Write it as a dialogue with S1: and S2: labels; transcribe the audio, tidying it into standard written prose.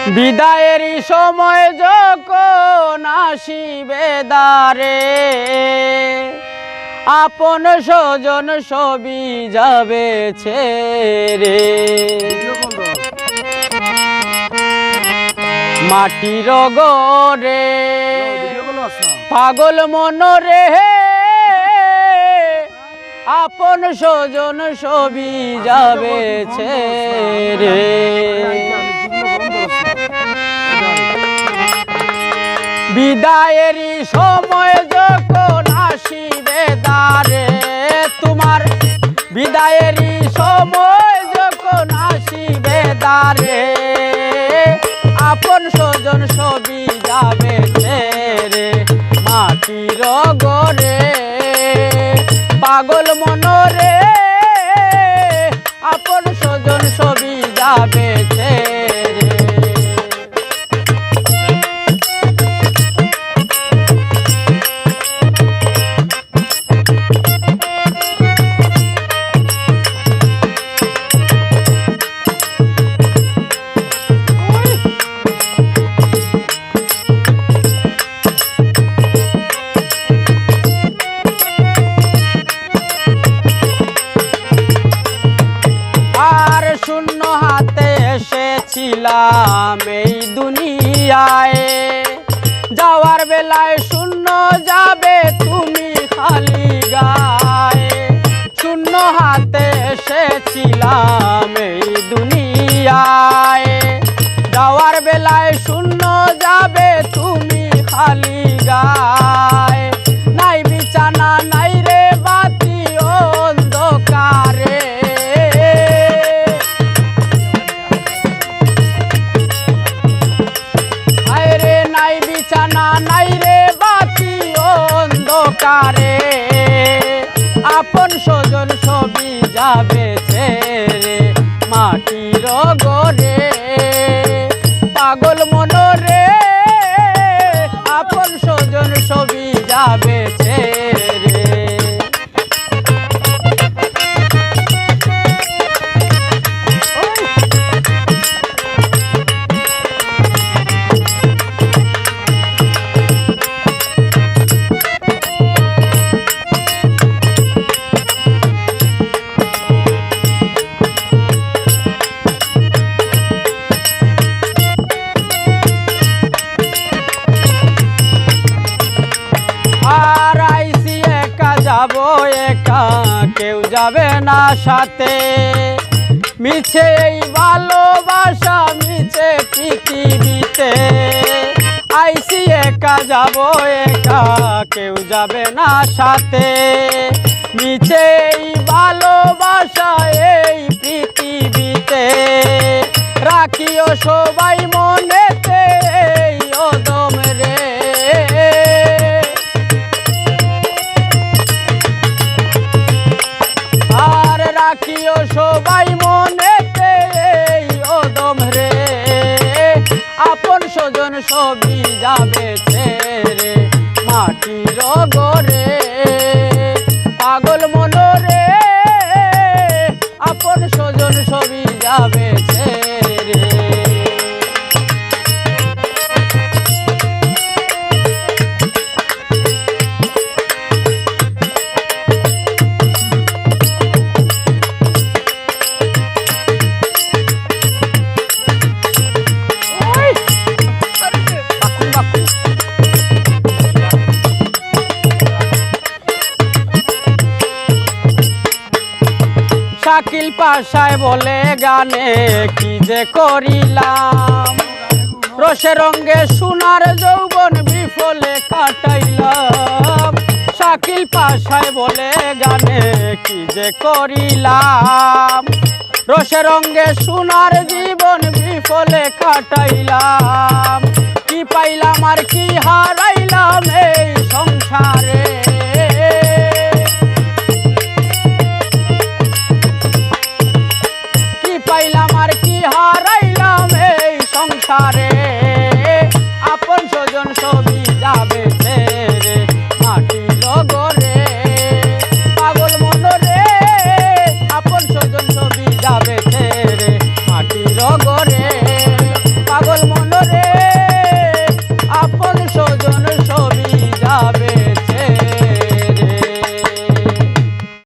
S1: বিদায়েরই সময় যখন আসিবে দ্বারে, আপন স্বজন সবই যাবে ছেড়ে। মাটির গরে পাগল মনরে, আপন স্বজন সবই যাবে ছেড়ে। বিদায়েরই সময় যখন আসিবে দ্বারে, তোমার বিদায়েরই সময় যখন আসিবে দ্বারে, আপন স্বজন সবই যাবে ছেড়ে। মাটির গরে পাগল মনরে, আপন স্বজন সবই যাবে ছেড়ে। শূন্য হাতে এসেছিলাম এই দুনিয়ায়, যাওয়ার বেলায় শূন্য যাবে তুমি খালি গায়ে। শূন্য হাতে এসেছিলাম এই দুনিয়ায়, যাওয়ার বেলায় শূন্য যাবে তুমি খালি গায়ে। নাই বিছানা নাই রে বাতি অন্ধকারে, বিছানা নাই রে বাতি অন্ধকারে, আপন স্বজন সবই যাবে ছেড়ে। মাটির গরে পাগল মনরে, আপন স্বজন সবই যাবে ছেড়ে। যাবো একা কেউ যাবে না সাথে, মিছে এই ভালোবাসা মিছে পৃথিবীতে। আইসি একা যাবো একা কেউ যাবে না সাথে, মিছে এই ভালোবাসা এই পৃথিবীতে। রাখিও সবাই মনেতে এই অদম রে, রাখিও সবাই মনেতে এই অদম রে। আপন স্বজন সবই যাবে ছেড়ে। মাটির গরে পাগল মনরে, আপন স্বজন সবই যাবে ছেড়ে। শাকিল পাশায় বলে গানে কি যে করিলাম, রসে রঙ্গে সোনার যৌবন বিফলে কাটাইলাম। শাকিল পাশায় বলে গানে কি যে করিলাম, রসে রঙ্গে সোনার জীবন বিফলে কাটাইলাম। কি পাইলাম আর কি হারাইলাম এই সংসারে, পাইলাম আর কি হারাইলাম এই সংসারে। আপন স্বজন সবই